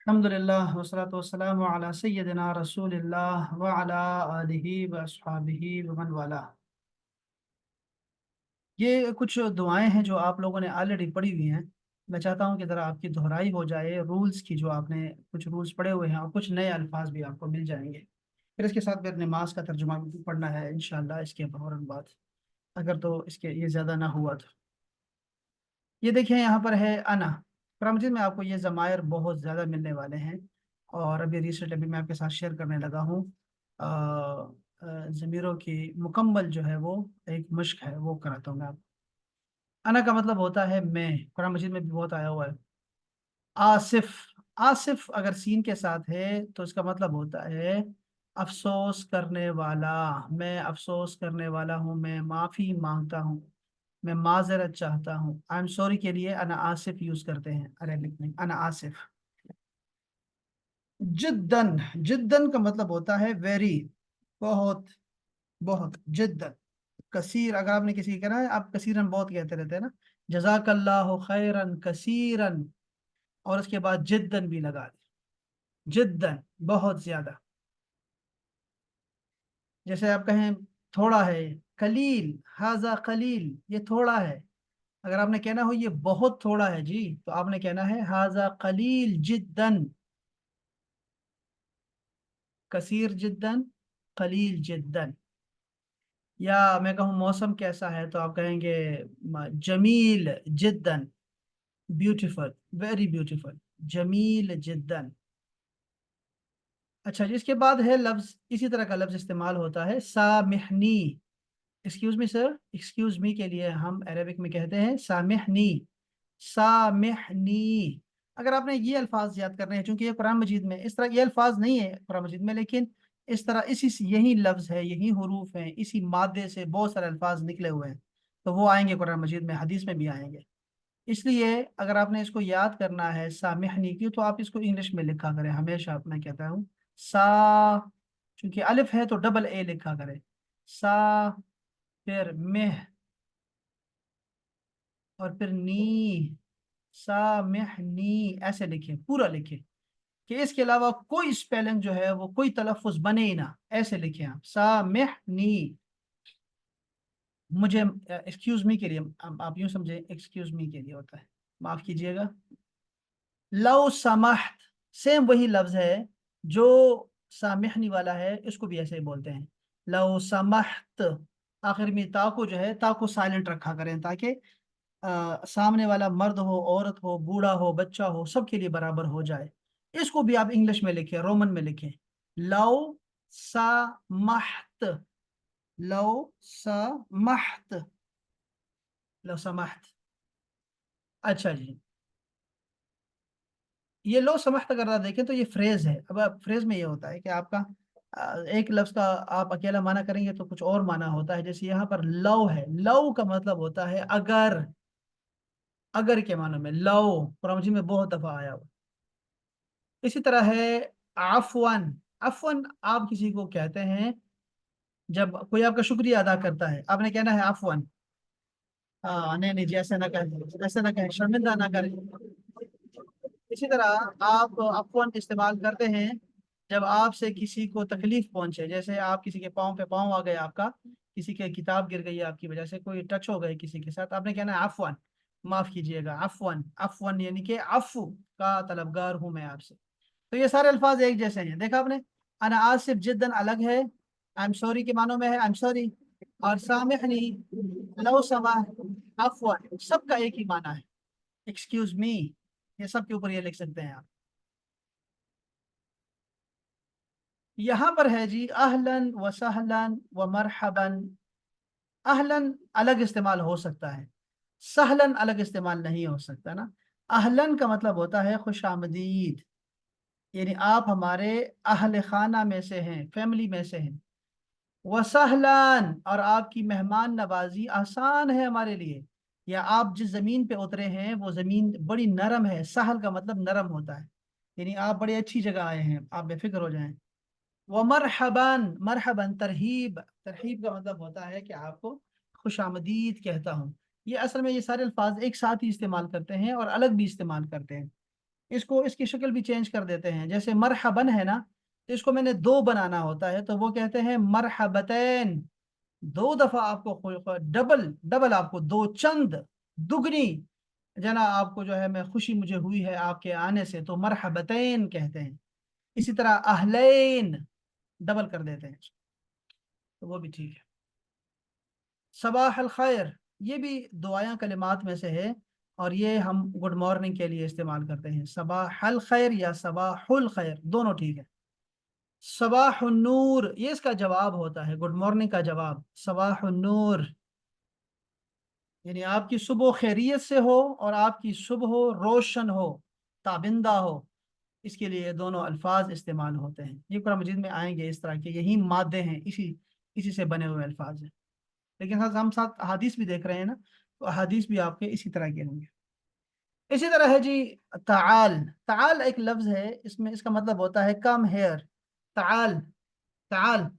अल्हम्दुलिल्लाह वस्सलातु वस्सलामु अला सय्यिदिना रसूलिल्लाह व अला आलिहि व अस्हाबिहि व मन वाला। ये कुछ दुआएं हैं जो आप लोगों ने ऑलरेडी पढ़ी हुई हैं। मैं चाहता हूँ कि ज़रा आपकी दोहराई हो जाए रूल्स की, जो आपने कुछ रूल्स पढ़े हुए हैं और कुछ नए अल्फाज भी आपको मिल जाएंगे। फिर इसके साथ फिर नमाज का तर्जुमा भी पढ़ना है इंशाअल्लाह इसके फौरन बाद, अगर तो इसके ये ज़्यादा ना हुआ तो। ये देखिए यहाँ पर है अना। कुरान मजीद में आपको ये ज़मायर बहुत ज़्यादा मिलने वाले हैं। और अभी रिसेंट अभी मैं आपके साथ शेयर करने लगा हूँ। ज़मीरों की मुकम्मल जो है वो एक मश्क है, वो कराता हूँ मैं आपको। अना का मतलब होता है मैं, कुरान मजीद में भी बहुत आया हुआ है। आसिफ, आसिफ अगर सीन के साथ है तो इसका मतलब होता है अफसोस करने वाला। मैं अफसोस करने वाला हूँ, मैं माफ़ी मांगता हूँ, मैं माजरत चाहता हूँ। आई एम सॉरी के लिए अना आसिफ यूज करते हैं अरेबिक में, अना आसिफ। जिद्दन, जिद्दन का मतलब होता है वेरी, बहुत, बहुत। जिद्दन कसीर, अगर आपने किसी कहना है, आप कसीरन बहुत कहते रहते हैं ना, जजाकल्लाहु खैरन कसीरन, और उसके बाद जिद्दन भी लगा दे। जिद्दन बहुत ज्यादा। जैसे आप कहें थोड़ा है, कलील, हाजा कलील, ये थोड़ा है। अगर आपने कहना हो ये बहुत थोड़ा है जी, तो आपने कहना है हाजा कलील जिद्दन। कसीर जिद्दन, कलील जिद्दन। या मैं कहूँ मौसम कैसा है, तो आप कहेंगे जमील जिद्दन, ब्यूटीफुल, वेरी ब्यूटीफुल, जमील जिद्दन। अच्छा जी, इसके बाद है लफ्ज, इसी तरह का लफ्ज इस्तेमाल होता है सामिहनी। Excuse me sir, excuse me के लिए हम अरेबिक में कहते हैं सामिहनी, सामिहनी। अगर आपने ये अल्फाज याद करने हैं, चूंकि ये कुरान मजीद में इस तरह ये अल्फाज नहीं है कुरान मजीद में, लेकिन इस तरह इसी यही लफ्ज है, यही हरूफ हैं, इसी मादे से बहुत सारे अल्फाज निकले हुए हैं। तो वो आएंगे कुरान मजीद में, हदीस में भी आएंगे। इसलिए अगर आपने इसको याद करना है सामिहनी की, तो आप इसको इंग्लिश में लिखा करें हमेशा। मैं कहता हूँ सा, चूंकि अलिफ है तो डबल ए लिखा करें। सा, फिर मेह, और फिर नी, सामिहनी, ऐसे लिखे, पूरा लिखे, कि इसके अलावा कोई स्पेलिंग जो है वो कोई तलफ़ुज़ बने ही ना, ऐसे लिखे आप सामिहनी। मुझे एक्सक्यूज मी के लिए, आप यूं समझे एक्सक्यूज मी के लिए होता है, माफ कीजिएगा। लो समाहत, सेम वही लफ्ज है जो सामिहनी वाला है, इसको भी ऐसे ही बोलते हैं, लो समाहत। आखिर में ता को जो है, ता को साइलेंट रखा करें, ताकि सामने वाला मर्द हो, औरत हो, बूढ़ा हो, बच्चा हो, सबके लिए बराबर हो जाए। इसको भी आप इंग्लिश में लिखें, रोमन में लिखें, लो समाहत, लो समाहत, लो समाहत। अच्छा जी, ये लो समझ अगर आप देखें तो ये फ्रेज है। अब आप फ्रेज में ये होता है कि आपका एक लफ्ज का आप अकेला माना करेंगे तो कुछ और माना होता है। जैसे यहाँ पर लव है, लव का मतलब होता है अगर, अगर के मानो में लव कुरान मजीद में बहुत दफा आया हुआ। इसी तरह है आफवन। अफवन आप किसी को कहते हैं जब कोई आपका शुक्रिया अदा करता है, आपने कहना है अफवन। हाँ नहीं नहीं जी, ऐसे ना कहें, ऐसे ना कहें, शर्मिंदा ना करें। इसी तरह आप अफवन इस्तेमाल करते हैं जब आपसे किसी को तकलीफ पहुंचे। जैसे आप किसी के पाँव पे पाँव आ गए आपका, किसी के किताब गिर गई आपकी वजह से, कोई टच हो गए किसी के साथ, आपने कहना है अफवन, माफ कीजिएगा, अफवन। अफवन यानी कि अफू का तलबगार हूं मैं आपसे। तो ये सारे अल्फाज एक जैसे हैं, देखा आपने। अना आसिफ जिद्दन अलग है, आई एम सॉरी के मानों में है आई एम सॉरी, और सामिहनी, लो समा, अफवन, सबका एक ही माना है, एक्सक्यूज मी। ये सब के ऊपर ये लिख सकते हैं आप। यहाँ पर है जी अहलन व सहलन व मरहबन। अहलन अलग इस्तेमाल हो सकता है, सहलन अलग इस्तेमाल नहीं हो सकता ना। अहलन का मतलब होता है खुश आमदीद, यानी आप हमारे अहल खाना में से हैं, फैमिली में से हैं। वसहलन, और आपकी मेहमान नवाजी आसान है हमारे लिए, या आप जिस जमीन पे उतरे हैं वो जमीन बड़ी नरम है। सहल का मतलब नरम होता है, यानी आप बड़ी अच्छी जगह आए हैं, आप बेफिक्र हो जाएं। व मरहबन, मरहबन तरहीब, तरहीब का मतलब होता है कि आपको खुश आमदीद कहता हूँ। ये असल में ये सारे अल्फाज एक साथ ही इस्तेमाल करते हैं और अलग भी इस्तेमाल करते हैं। इसको इसकी शक्ल भी चेंज कर देते हैं। जैसे मरहबन है ना, तो इसको मैंने दो बनाना होता है तो वो कहते हैं मरहबतैन। दो दफा आपको डबल डबल आपको दो चंद दुगनी जना आपको जो है मैं खुशी मुझे हुई है आपके आने से, तो मरहबतैन कहते हैं। इसी तरह अहलैन डबल कर देते हैं, तो वो भी ठीक है। सबाह अल खैर, ये भी दुआया कलिमात में से है, और ये हम गुड मॉर्निंग के लिए इस्तेमाल करते हैं। सबाह अल खैर या सबाहुल खैर दोनों ठीक है। सबाह नूर, ये इसका जवाब होता है, गुड मॉर्निंग का जवाब सबाह नूर। यानी आपकी सुबह खैरियत से हो और आपकी सुबह रोशन हो, ताबिंदा हो, इसके लिए दोनों अल्फाज इस्तेमाल होते हैं। ये कुरान मजीद में आएंगे इस तरह के, यही मादे हैं, इसी इसी से बने हुए अल्फाज हैं। लेकिन साथ हम साथ अहादीस भी देख रहे हैं ना, तो अहादीस भी आपके इसी तरह के होंगे। इसी तरह है जी ताल। ताल एक लफ्ज है, इसमें इसका मतलब होता है कम हेयर। ताल, ताल,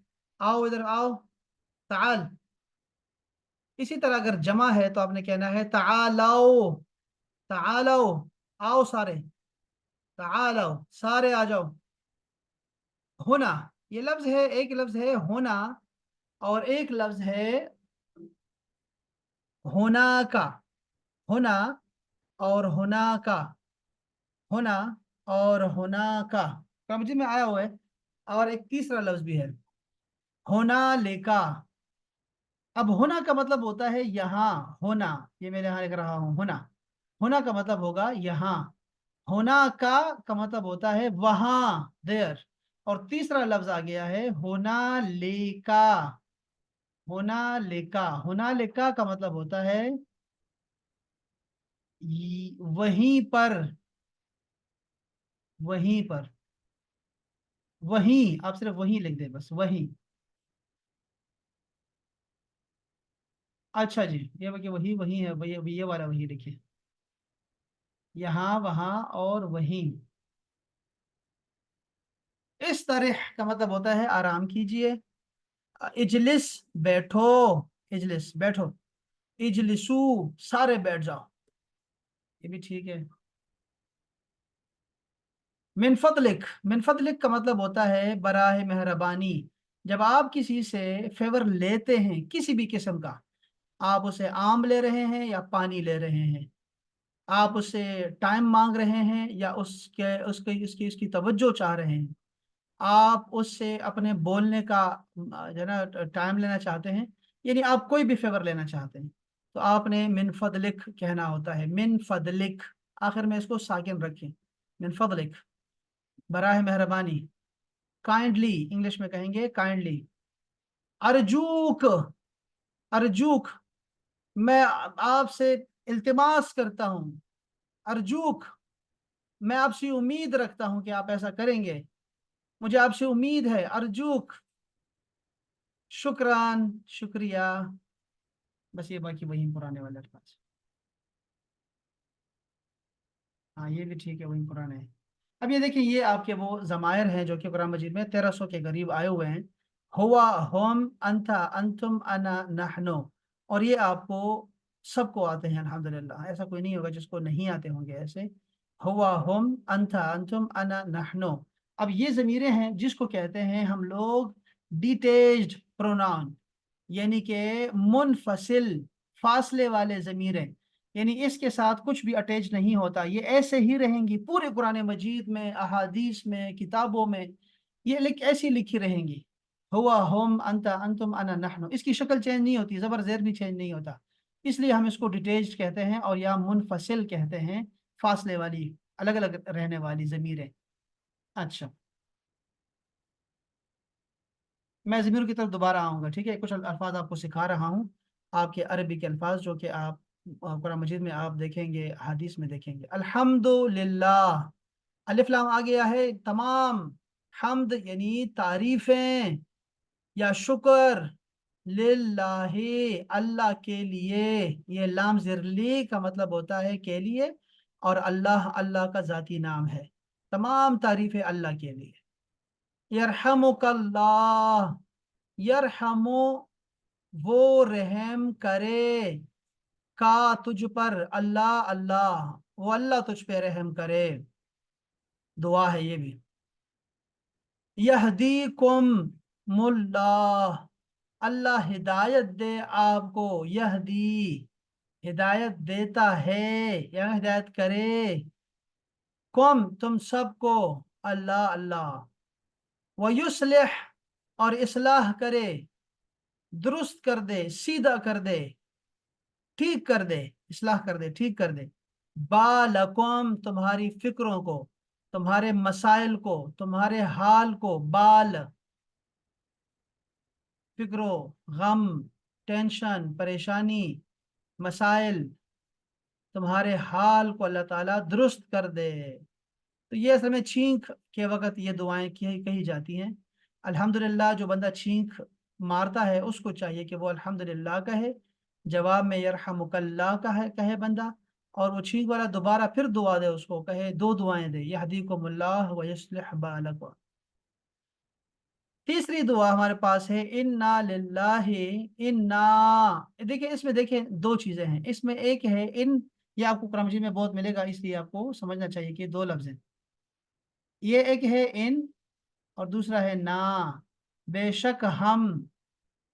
आओ इधर आओ, ताल। इसी तरह अगर जमा है तो आपने कहना है तालाओ, तालाओ, आओ सारे, तालाओ सारे आ जाओ। होना, ये लफ्ज है, एक लफ्ज है होना, और एक लफ्ज है होना का। होना और होना का, होना और होना का समझ में आया हुआ है। और एक तीसरा लफ्ज भी है होना लेका। अब होना का मतलब होता है यहाँ होना, ये मैं यहाँ लिख रहा हूँ होना। होना का मतलब होगा यहाँ, होना का मतलब होता है वहां, देयर। और तीसरा लफ्ज आ गया है होना लेका। होना लेका, होना लेका का मतलब होता है वहीं पर, वहीं पर, वहीं, आप सिर्फ वहीं लिख दे बस, वहीं। अच्छा जी, ये वही वही है, ये वाला वही लिखिए, यहाँ वहाँ और वहीं। इस तरह का मतलब होता है आराम कीजिए। इजलिस, बैठो, इजलिस बैठो, इजलिसू सारे बैठ जाओ, ये भी ठीक है। मिन फदलिक, मिन फदलिक का मतलब होता है बराह मेहरबानी। जब आप किसी से फेवर लेते हैं किसी भी किस्म का, आप उसे आम ले रहे हैं या पानी ले रहे हैं, आप उससे टाइम मांग रहे हैं या उसके उसके उसकी उसकी तवज्जो चाह रहे हैं, आप उससे अपने बोलने का जो है ना टाइम लेना चाहते हैं, यानी आप कोई भी फेवर लेना चाहते हैं, तो आपने मिन फदलिक कहना होता है। मिन फदलिक, आखिर में इसको साकिन रखें, मिन फदलिक, बराह मेहरबानी। काइंडली, इंग्लिश में कहेंगे काइंडली। अर्जूक, अर्जूक, मैं आपसे इल्तिमास करता हूँ। अर्जूक, मैं आपसे उम्मीद रखता हूं कि आप ऐसा करेंगे, मुझे आपसे उम्मीद है। अर्जूक, शुक्रान, शुक्रिया। बस ये बाकी वही पुराने वाले अल्फाज। हाँ ये भी ठीक है, वही पुराने हैं। अब ये देखिए, ये आपके वो जमायर हैं जो कि कुरान मजीद में 1300 के करीब आए हुए हैं। हुआ, हम, अंथा, अंतुम, अना, नहनो। और ये आपको सबको आते हैं अल्हम्दुलिल्लाह, ऐसा कोई नहीं होगा जिसको नहीं आते होंगे ऐसे। हुआ, हम, अंथा, अंतुम, अना, नहनो। अब ये जमीरें हैं जिसको कहते हैं हम लोग डिटेच्ड प्रोनाउन, यानी कि मुनफसिल, फासले वाले जमीरें। यानी इसके साथ कुछ भी अटैच नहीं होता, ये ऐसे ही रहेंगी पूरे कुरान मजीद में, अहादीस में, किताबों में, ये ऐसी लिखी रहेंगी। हुआ, हम, अंता, अंतुम, अना, नहनु, इसकी शक्ल चेंज नहीं होती, जबर जेर भी चेंज नहीं होता। इसलिए हम इसको डिटेच्ड कहते हैं, और या मुनफसिल कहते हैं, फासले वाली, अलग अलग रहने वाली जमीरें। अच्छा, मैं ज़मीर की तरफ दोबारा आऊंगा, ठीक है। कुछ अल्फाज आपको सिखा रहा हूँ, आपके अरबी के अल्फाज जो कि आप कुरान मजीद में आप देखेंगे, हदीस में देखेंगे। अल्हम्दुलिल्लाह, अलिफ लाम आ गया है तमाम। हम्द यानी तारीफें या शुक्र, लिल्लाहि अल्लाह के लिए, ये लाम ज़िरली का मतलब होता है के लिए, और अल्लाह अल्लाह का ज़ाती नाम है। तमाम तारीफें अल्लाह के लिए। यरहमुकल्लाह, यरहमो, वो रहम करे, का तुझ पर, अल्लाह अल्लाह, वो अल्लाह तुझ पे रहम करे। दुआ है ये भी। यहदीकुम मुल्लाह, अल्लाह हिदायत दे आपको, यहदी हिदायत देता है या हिदायत करे, कौम तुम सबको, अल्लाह अल्लाह, वयुस्लिह और इस्लाह करे, दुरुस्त कर दे, सीधा कर दे, ठीक कर दे, इस्लाह कर दे, ठीक कर दे, बालकुम तुम्हारी फिक्रों को, तुम्हारे मसाइल को, तुम्हारे हाल को, बाल फिक्रो, गम, टेंशन, परेशानी, मसाइल, तुम्हारे हाल को अल्लाह ताला दुरुस्त कर दे। तो ये असल में छींक के वक्त ये दुआएं कही जाती हैं। अल्हम्दुलिल्लाह जो बंदा छींक मारता है उसको चाहिए कि वो अल्हम्दुलिल्लाह कहे, जवाब में यरहमुकल्लाह का है कहे बंदा, और वो छींक वाला दोबारा फिर दुआ दे, उसको कहे, दो दुआएं दे, यहदीकुमुल्लाह व युस्लिह बालकुम। तीसरी दुआ हमारे पास है इन्ना लिल्लाहि, इन्ना, देखिए इसमें देखिए दो चीजें हैं इसमें, एक है इन, ये आपको कुरान मजीद में बहुत मिलेगा, इसलिए आपको समझना चाहिए कि दो लफ्ज हैं। ये एक है इन और दूसरा है ना। बेशक हम,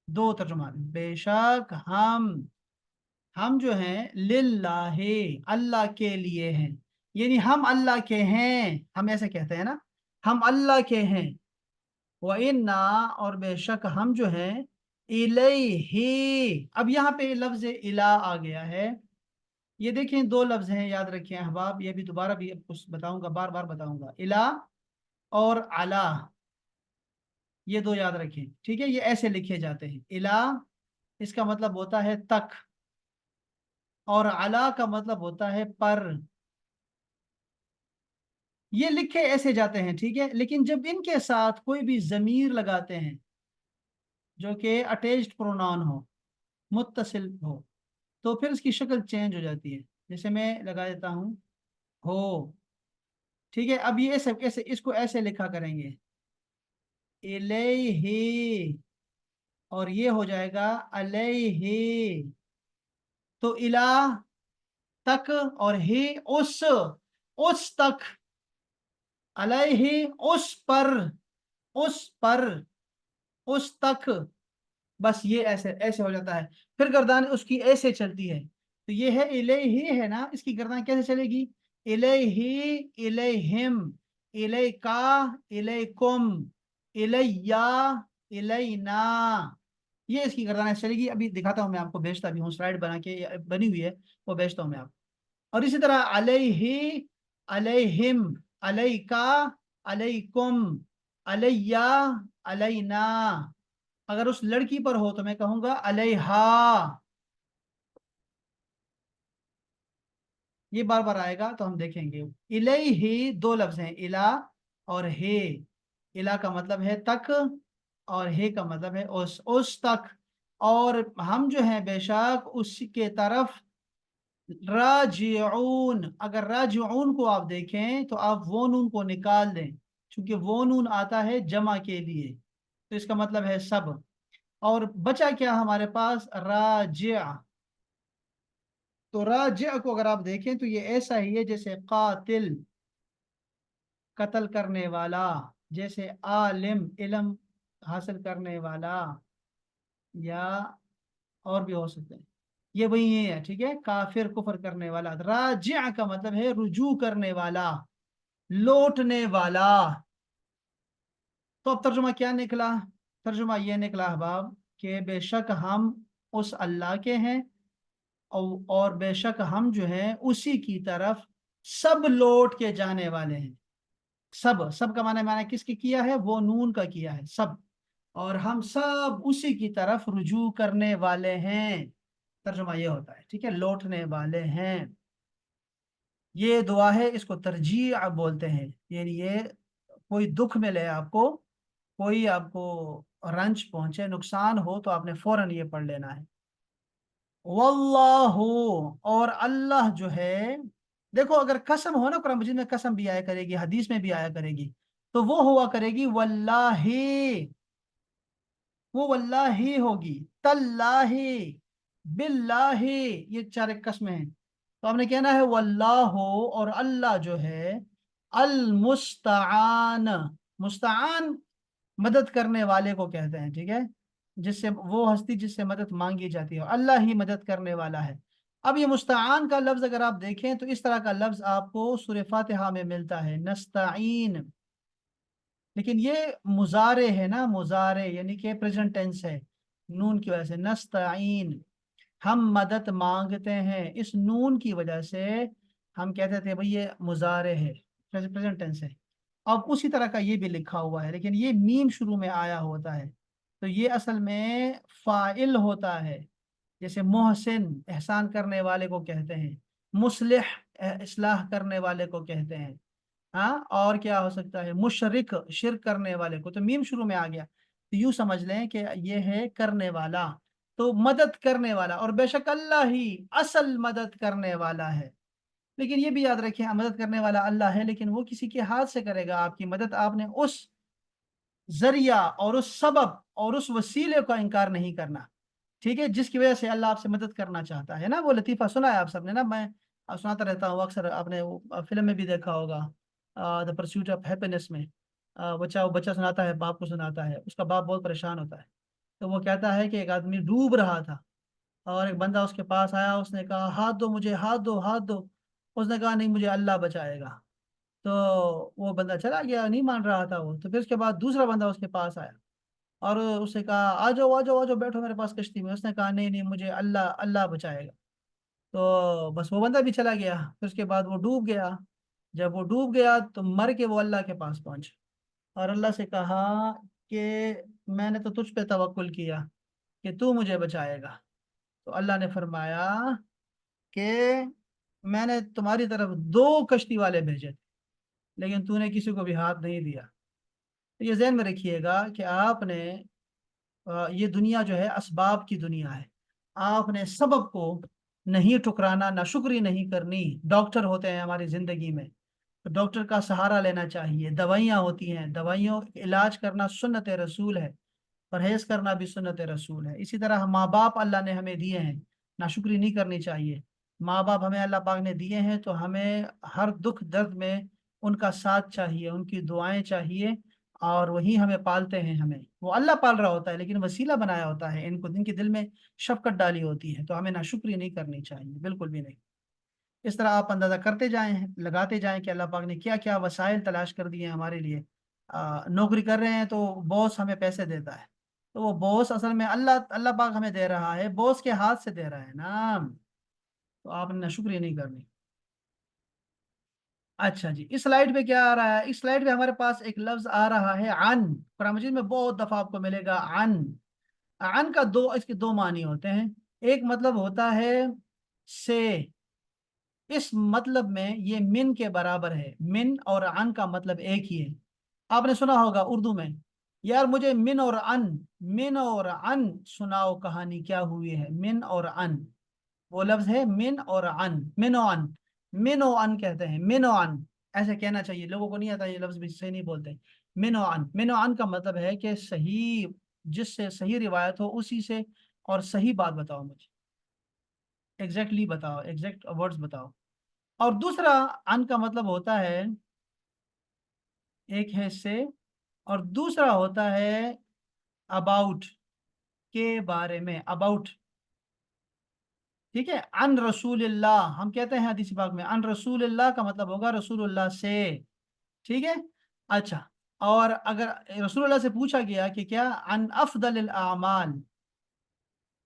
दो तर्जुमा, बेशक हम जो हैं लिल्लाहि, अल्लाह के लिए हैं, यानी हम अल्लाह के हैं, हम ऐसे कहते हैं ना, हम अल्लाह के हैं। व इन्ना और बेशक हम जो हैं, इलैहि, अब यहाँ पे लफ्ज इला आ गया है। ये देखें दो लफ्ज हैं, याद रखें अहबाब, ये भी दोबारा भी कुछ बताऊंगा, बार बार बताऊंगा, इला और अला, ये दो याद रखें, ठीक है। ये ऐसे लिखे जाते हैं, इला इसका मतलब होता है तक, और अला का मतलब होता है पर। ये लिखे ऐसे जाते हैं, ठीक है, लेकिन जब इनके साथ कोई भी जमीर लगाते हैं जो कि अटैच्ड प्रोनाउन हो, मुत्तसिल हो, तो फिर इसकी शक्ल चेंज हो जाती है। जैसे मैं लगा देता हूं हो, ठीक है। अब ये सब कैसे, इसको ऐसे लिखा करेंगे, इलैहि, और ये हो जाएगा अलैहि। तो इला तक, और ही उस तक, अलैहि उस पर उस तक, बस ये ऐसे ऐसे हो जाता है। फिर गर्दान उसकी ऐसे चलती है, तो ये है इलैहि है ना, इसकी गर्दान कैसे चलेगी, इलैहि, इलैहिम, इलैका, इलैकुम, इलैया, इलैना, ये इसकी गर्दान ऐसे चलेगी। अभी दिखाता हूँ मैं आपको, भेजता भी हूँ, स्लाइड बना के बनी हुई है, वो भेजता हूँ मैं आपको। और इसी तरह अलैहि, अलैहिम, अलैका, अलैकुम, अलैया, अलैना। अगर उस लड़की पर हो तो मैं कहूंगा अलैहा, ये बार बार आएगा तो हम देखेंगे। इलैहि दो लफ्ज हैं, इला और हे। इला का मतलब है तक, और हे का मतलब है उस तक। और हम जो हैं बेशक उसके तरफ राजिऊन, अगर राजिऊन को आप देखें तो आप वो नून को निकाल दें, क्योंकि वो नून आता है जमा के लिए, तो इसका मतलब है सब। और बचा क्या हमारे पास, राजिया। तो राजिया को अगर आप देखें तो ये ऐसा ही है जैसे कातिल, कत्ल करने वाला, जैसे आलिम, इल्म हासिल करने वाला, या और भी हो सकते हैं। ये वही है, ठीक है, काफिर कुफर करने वाला। राजिया का मतलब है रुजू करने वाला, लौटने वाला। तो अब तर्जुमा क्या निकला, तर्जुमा ये निकला अहबाब कि बेशक हम उस अल्लाह के हैं, और बेशक हम जो हैं उसी की तरफ सब लौट के जाने वाले हैं। सब, सब का माने मैंने किसकी किया है, वो नून का किया है, सब, और हम सब उसी की तरफ रुजू करने वाले हैं। तर्जुमा ये होता है, ठीक है, लौटने वाले हैं। ये दुआ है, इसको तरजीह आप बोलते हैं, यानी ये कोई दुख मिले आपको, कोई आपको रंज पहुंचे, नुकसान हो, तो आपने फौरन ये पढ़ लेना है। वल्लाहु, और अल्लाह जो है, देखो अगर कसम हो ना, कुरान मजीद में कसम भी आया करेगी, हदीस में भी आया करेगी, तो वो हुआ करेगी वल्लाही, वो वल्लाही होगी, तल्लाही, बिल्लाही, ये चार एक कस्में हैं। तो आपने कहना है वल्लाहु, और अल्लाह जो है, अलमुस्तान, मुस्तान मदद करने वाले को कहते हैं, ठीक है, जिससे वो हस्ती जिससे मदद मांगी जाती है, अल्लाह ही मदद करने वाला है। अब ये मुस्तान का लफ्ज अगर आप देखें तो इस तरह का लफ्ज आपको सूरह फातिहा में मिलता है, नस्ताइन। लेकिन ये मुजारे है ना, मुजारे यानी कि प्रेजेंट टेंस है, नून की वजह से नस्ताइन, हम मदद मांगते हैं, इस नून की वजह से हम कहते थे भाई ये मुजारे है, प्रेजेंट टेंस है। अब उसी तरह का ये भी लिखा हुआ है, लेकिन ये मीम शुरू में आया होता है, तो ये असल में फाइल होता है। जैसे मोहसिन एहसान करने वाले को कहते हैं, मुस्लिह इस्लाह करने वाले को कहते हैं। हाँ, और क्या हो सकता है, मुशरिक शिरक करने वाले को, तो मीम शुरू में आ गया तो यूं समझ लें कि ये है करने वाला, तो मदद करने वाला, और बेशक अल्लाह ही असल मदद करने वाला है। लेकिन ये भी याद रखें, मदद करने वाला अल्लाह है, लेकिन वो किसी के हाथ से करेगा आपकी मदद, आपने उस जरिया और उस सबब और उस वसीले का इनकार नहीं करना, ठीक है, जिसकी वजह से अल्लाह आपसे मदद करना चाहता है ना। वो लतीफ़ा सुना है आप सबने ना, मैं सुनाता रहता हूँ अक्सर, आपने वो फिल्म में भी देखा होगा, द परस्यूट ऑफ हैप्पीनेस में, वो बच्चा सुनाता है, बाप को सुनाता है, उसका बाप बहुत परेशान होता है, तो वो कहता है कि एक आदमी डूब रहा था और एक बंदा उसके पास आया, उसने कहा हाथ दो मुझे, हाथ दो, हाथ दो। उसने कहा नहीं, मुझे अल्लाह बचाएगा। तो वो बंदा चला गया, नहीं मान रहा था वो, तो फिर उसके बाद दूसरा बंदा उसके पास आया और उसने कहा आ जाओ, आ जाओ, आ जाओ, बैठो मेरे पास कश्ती में। उसने कहा नहीं नहीं, मुझे अल्लाह अल्लाह बचाएगा। तो बस वो बंदा भी चला गया, फिर उसके बाद वो डूब गया। जब वो डूब गया तो मर के वो अल्लाह के पास पहुंचा और अल्लाह से कहा कि मैंने तो तुझ पे तवक्कुल किया कि तू मुझे बचाएगा। तो अल्लाह ने फरमाया कि मैंने तुम्हारी तरफ दो कश्ती वाले भेजे थे, लेकिन तूने किसी को भी हाथ नहीं दिया। तो ये ध्यान में रखिएगा कि आपने ये दुनिया जो है असबाब की दुनिया है, आपने सबब को नहीं ठुकराना, ना शुक्री नहीं करनी। डॉक्टर होते हैं हमारी जिंदगी में, तो डॉक्टर का सहारा लेना चाहिए। दवाइयाँ होती हैं, दवाइयों इलाज करना सुन्नत रसूल है, परहेज करना भी सुन्नत रसूल है। इसी तरह माँ बाप अल्लाह ने हमें दिए हैं, नाशुक्री नहीं करनी चाहिए। माँ बाप हमें अल्लाह पाक ने दिए हैं, तो हमें हर दुख दर्द में उनका साथ चाहिए, उनकी दुआएं चाहिए, और वही हमें पालते हैं। हमें वो अल्लाह पाल रहा होता है, लेकिन वसीला बनाया होता है, इनको इनके दिल में शफकत डाली होती है, तो हमें नाशुक्री नहीं करनी चाहिए, बिल्कुल भी नहीं। इस तरह आप अंदाजा करते जाएं, लगाते जाएं कि अल्लाह पाक ने क्या क्या वसाइल तलाश कर दिए हैं हमारे लिए। नौकरी कर रहे हैं तो बॉस हमें पैसे देता है, तो वो बॉस असल में अल्लाह अल्लाह पाक हमें दे रहा है, बॉस के हाथ से दे रहा है ना, तो आपने नाशुक्री नहीं करनी। अच्छा जी, इस स्लाइड पे क्या आ रहा है, इस स्लाइड पे हमारे पास एक लफ्ज आ रहा है अन। कुरान मजीद में बहुत दफा आपको मिलेगा अन। अन का दो, इसके दो मानी होते हैं। एक मतलब होता है से, इस मतलब में ये मिन के बराबर है, मिन और अन का मतलब एक ही है। आपने सुना होगा उर्दू में, यार मुझे मिन और अन, मिन और अन सुनाओ कहानी क्या हुई है, मिन और अन। वो लफ्ज है मिन और अन, मिनो अन, मिनो अन कहते हैं, मिनो अन ऐसे कहना चाहिए, लोगों को नहीं आता, ये लफ्ज भी सही नहीं बोलते। मिनो अन, मिनो अन का मतलब है कि सही, जिससे सही रिवायत हो उसी से, और सही बात बताओ मुझे, एग्जैक्टली बताओ, एग्जैक्ट वर्ड्स बताओ। और दूसरा अन का मतलब होता है, एक है से, और दूसरा होता है अबाउट, के बारे में, अबाउट, ठीक है। अन रसूलिल्लाह हम कहते हैं हदीस पाक में, अन रसूलिल्लाह का मतलब होगा रसूलुल्लाह से, ठीक है। अच्छा, और अगर रसूलुल्लाह से पूछा गया कि क्या, अन अफदल आमाल,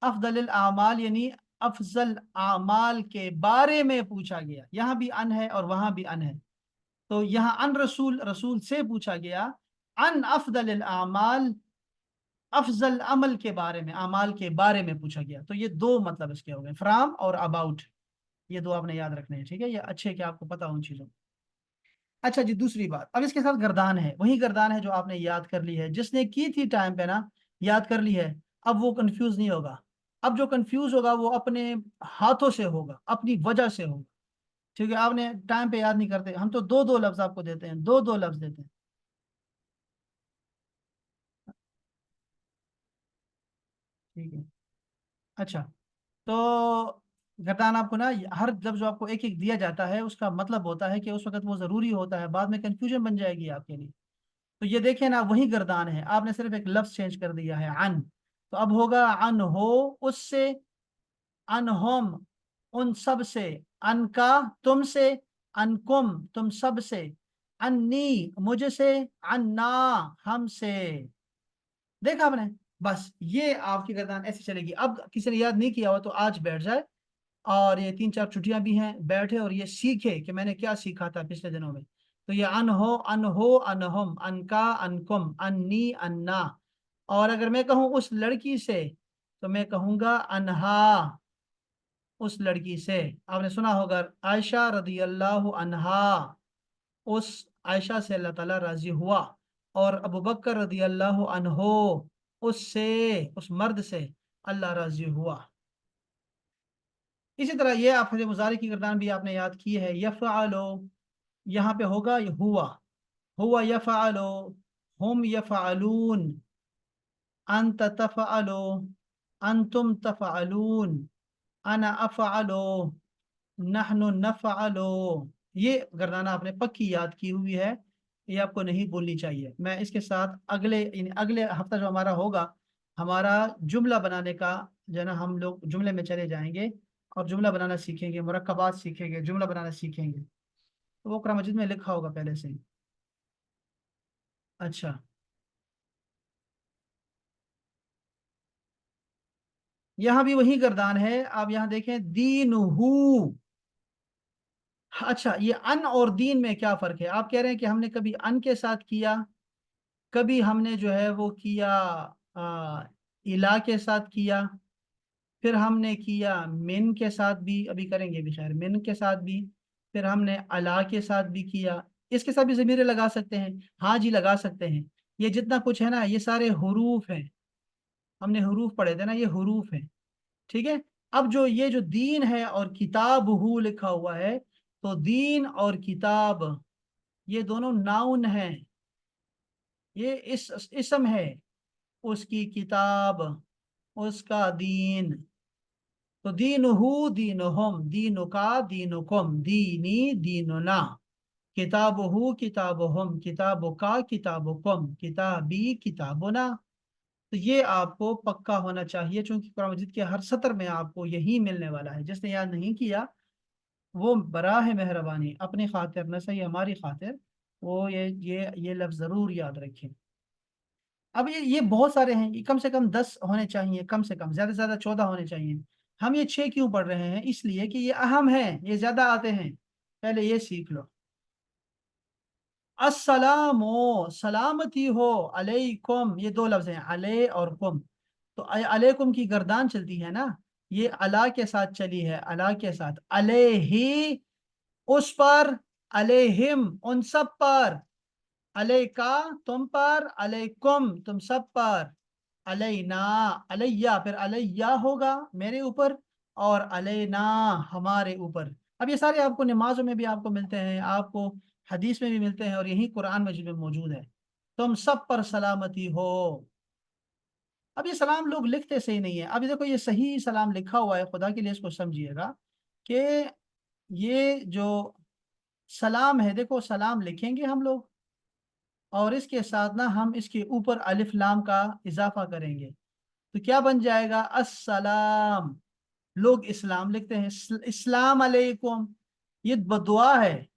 अफदल आमाल यानी अफजल आमाल के बारे में पूछा गया, यहाँ भी अन है और वहां भी अन है, तो यहाँ अन रसूल, रसूल से पूछा गया, अन अफदल आमाल, अफजल अमल के बारे में, अमाल के बारे में पूछा गया। तो ये दो मतलब इसके हो गए, फ्राम और अबाउट, ये दो आपने याद रखने हैं, ठीक है, ये अच्छे कि आपको पता हो उन चीजों। अच्छा जी, दूसरी बात, अब इसके साथ गर्दान है, वही गर्दान है जो आपने याद कर ली है, जिसने की थी टाइम पे ना, याद कर ली है, अब वो कंफ्यूज नहीं होगा। अब जो कंफ्यूज होगा वो अपने हाथों से होगा, अपनी वजह से होगा, ठीक है। आपने टाइम पे याद नहीं करते, हम तो दो दो लफ्ज आपको देते हैं, दो दो लफ्ज देते हैं। ठीक है। अच्छा, तो गर्दान आपको ना, हर जब जो आपको एक एक दिया जाता है उसका मतलब होता है कि उस वक्त वो जरूरी होता है, बाद में कंफ्यूजन बन जाएगी आपके लिए। तो ये देखिए ना, वही गर्दान है, आपने सिर्फ एक लफ्ज चेंज कर दिया है, अन। तो अब होगा अन हो, उससे, अनहोम, उन सब से, अनका, तुमसे, अनकुम, तुम सब से, अन्नी, मुझसे, अन्ना, हमसे। देखा आपने? बस ये आपकी गर्दन ऐसी चलेगी। अब किसी ने याद नहीं किया हो तो आज बैठ जाए, और ये 3 4 छुट्टियां भी हैं, बैठे और ये सीखे कि मैंने क्या सीखा था पिछले दिनों में। तो ये अन हो, अनहुम, अनका, अनकुम, अन्नी, अन्ना। और अगर मैं कहूँ उस लड़की से, तो मैं कहूंगा अनहा, उस लड़की से। आपने सुना होगा आयशा रदी अल्लाह अनहा, उस आयशा से अल्लाह ताला राजी हुआ। और अबू बकर रदी अल्लाह अन्हो, उससे, उस मर्द से अल्लाह राजी हुआ। इसी तरह ये आप मुजारे की गर्दान भी आपने याद की है, यफ़अलो, यहाँ पे होगा ये हुआ, हुआ यफ़अलो, हुम यफ़अलून, अंत तफ़अलो, अंतुम तफ़अलून, अना अफ़अलो, नहनु नफ़अलो। ये गर्दाना आपने पक्की याद की हुई है, ये आपको नहीं भूलनी चाहिए। मैं इसके साथ अगले अगले हफ्ता जो हमारा होगा, हमारा जुमला बनाने का जो है ना, हम लोग जुमले में चले जाएंगे और जुमला बनाना सीखेंगे, मुरक्कबात सीखेंगे, जुमला बनाना सीखेंगे। तो वो कुरान मजीद में लिखा होगा पहले से ही। अच्छा, यहाँ भी वही गर्दान है, आप यहाँ देखें, दीन हु। अच्छा, ये अन और दीन में क्या फर्क है? आप कह रहे हैं कि हमने कभी अन के साथ किया, कभी हमने जो है वो किया इला के साथ किया, फिर हमने किया मिन के साथ भी, अभी करेंगे भी शायद मिन के साथ भी, फिर हमने अला के साथ भी किया। इसके साथ भी ज़मीरें लगा सकते हैं, हाँ जी लगा सकते हैं। ये जितना कुछ है ना, ये सारे हुरूफ हैं, हमने हुरूफ पढ़े थे ना, ये हुरूफ हैं। ठीक है। अब जो ये जो दीन है और किताब हु लिखा हुआ है, तो दीन और किताब ये दोनों नाउन हैं, ये इस इसम है, उसकी किताब, उसका दीन। तो दीनुहु दीनुहुम, दीनुका दीनुकुम, दीनी दीनुना, किताबुहु किताबुहुम, किताबुका किताबुकुम, किताबी किताबुना। तो ये आपको पक्का होना चाहिए, क्योंकि कुरान मजीद के हर सत्र में आपको यही मिलने वाला है। जिसने याद नहीं किया वो बराह मेहरबानी अपनी खातिर, न सही हमारी खातिर, वो ये लफ्ज जरूर याद रखें। अब ये बहुत सारे हैं, ये कम से कम 10 होने चाहिए, कम से कम, ज्यादा से ज्यादा 14 होने चाहिए। हम ये 6 क्यों पढ़ रहे हैं? इसलिए कि ये अहम है, ये ज्यादा आते हैं। पहले ये सीख लो। अस्सलामो, सलामती हो, अलैकुम, ये दो लफ्ज हैं, अले और कुम। तो अलैकुम की गर्दान चलती है ना, ये अला के साथ चली है, अला के साथ, अलैहि, उस पर, अलैहिम, उन सब पर, अलैका, तुम पर, अलैकुम, तुम सब पर, अलैना, अलैया, फिर अलैया होगा मेरे ऊपर, और अलैना, हमारे ऊपर। अब ये सारे आपको नमाजों में भी आपको मिलते हैं, आपको हदीस में भी मिलते हैं, और यही कुरान मजीद में मौजूद है। तुम सब पर सलामती हो। अब ये सलाम लोग लिखते सही नहीं है। अब ये देखो, ये सही सलाम लिखा हुआ है, खुदा के लिए इसको समझिएगा कि ये जो सलाम है, देखो सलाम लिखेंगे हम लोग, और इसके साथ ना हम इसके ऊपर अलिफ लाम का इजाफा करेंगे, तो क्या बन जाएगा? अस्सलाम। लोग इस्लाम लिखते हैं, इस्लाम अलैकुम, ये बदुआ है,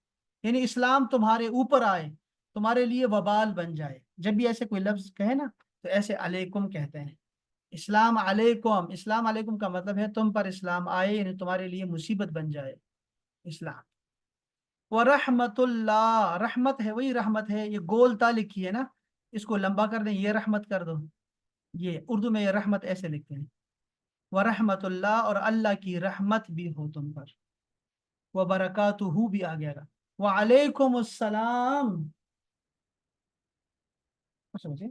यानी इस्लाम तुम्हारे ऊपर आए, तुम्हारे लिए वबाल बन जाए। जब भी ऐसे कोई लफ्ज कहे ना, तो ऐसे अलैकुम कहते हैं। इस्लाम अलैकुम, इस्लाम अलैकुम का मतलब है तुम पर इस्लाम आए, यानी तुम्हारे लिए मुसीबत बन जाए इस्लाम। व रहमतुल्लाह, रहमत है, वही रहमत है, ये गोल ता लिखी है ना, इसको लंबा कर दें, ये रहमत कर दो। ये उर्दू में ये रहमत ऐसे लिखते हैं। व रहमतुल्लाह, और अल्लाह की रहमत भी हो तुम पर। व बरकातुहू भी आ गया। व अलैकुम अस्सलाम। समझे?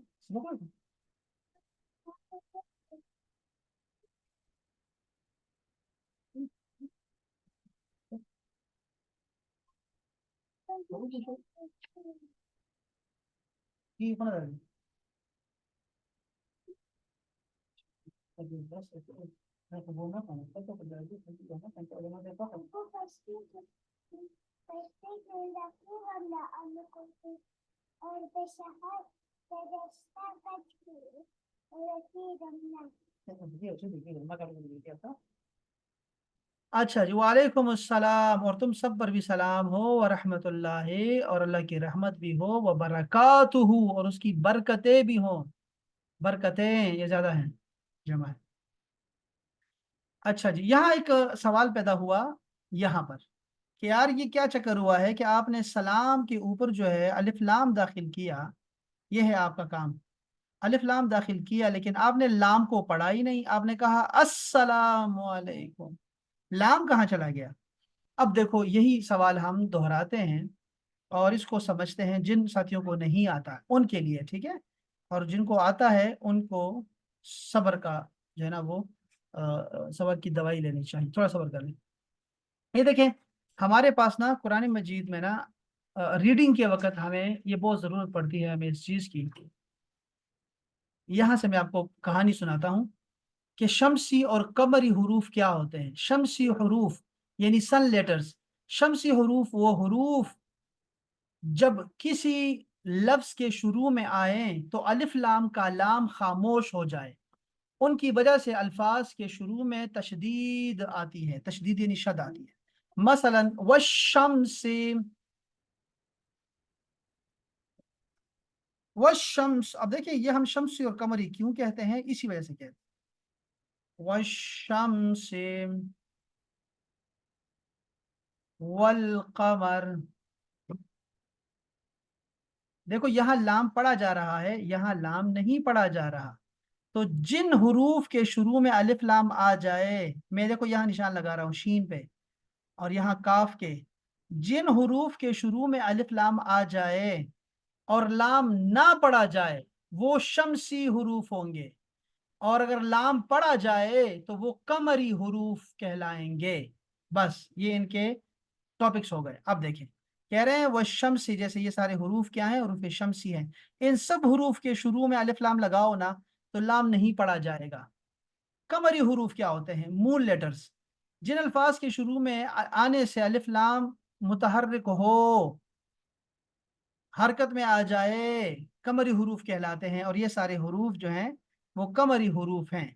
अच्छा जी, वालेकुम अस्सलाम, और तुम सब पर भी सलाम हो, व रहमतुल्लाहि, और अल्लाह की रहमत भी हो, व बरकातुहू, और उसकी बरकतें भी हो। बरकतें ये ज्यादा हैं, जमा है। अच्छा जी, यहाँ एक सवाल पैदा हुआ यहाँ पर कि यार ये क्या चक्कर हुआ है कि आपने सलाम के ऊपर जो है अलिफ लाम दाखिल किया। ये है आपका काम, अलिफ लाम दाखिल किया, लेकिन आपने लाम को पढ़ा ही नहीं। आपने कहा अस्सलाम वालेकुम, लाम कहाँ चला गया? अब देखो, यही सवाल हम दोहराते हैं और इसको समझते हैं। जिन साथियों को नहीं आता उनके लिए ठीक है, और जिनको आता है उनको सब्र का जो है ना वो सब्र की दवाई लेनी चाहिए, थोड़ा सब्र कर लें। ये देखें, हमारे पास ना कुरान मजीद में ना रीडिंग के वक्त हमें ये बहुत ज़रूरत पड़ती है, हमें इस चीज़ की। यहाँ से मैं आपको कहानी सुनाता हूँ कि शमसी और कमरी हुरूफ क्या होते हैं। शमसी हुरूफ यानी सन लेटर्स। शमसी हुरूफ वो हुरूफ जब किसी लफ्ज के शुरू में आए तो अलिफ लाम का लाम खामोश हो जाए, उनकी वजह से अल्फाज के शुरू में तशदीद आती है, तशदीद यानी शद आती है। मसलन वशम्स, वशम्स। अब देखिए, ये हम शम्सी और कमरी क्यों कहते हैं, इसी वजह से कहते हैं वशम्स वल कमर। देखो, यहाँ लाम पढ़ा जा रहा है, यहाँ लाम नहीं पढ़ा जा रहा। तो जिन हुरूफ के शुरू में अलिफ लाम आ जाए, मैं देखो यहाँ निशान लगा रहा हूँ शीन पे और यहाँ काफ के, जिन हुरूफ के शुरू में अलिफ लाम आ जाए और लाम ना पढ़ा जाए वो शमसी हुरूफ होंगे, और अगर लाम पढ़ा जाए तो वो कमरी हुरूफ कहलाएंगे। बस ये इनके टॉपिक्स हो गए। अब देखें, कह रहे हैं वह शमसी, जैसे ये सारे हुरूफ क्या हैं, हुरूफ शमसी हैं। इन सब हुरूफ के शुरू में अलिफ लाम लगाओ ना तो लाम नहीं पढ़ा जाएगा। कमरी हुरूफ क्या होते हैं? मूल लेटर्स, जिन अल्फाज के शुरू में आने से अलिफ लाम मुतहर्रिक हो, हरकत में आ जाए, कमरी हुरूफ कहलाते हैं। और ये सारे हुरूफ जो हैं वो कमरी हुरूफ हैं।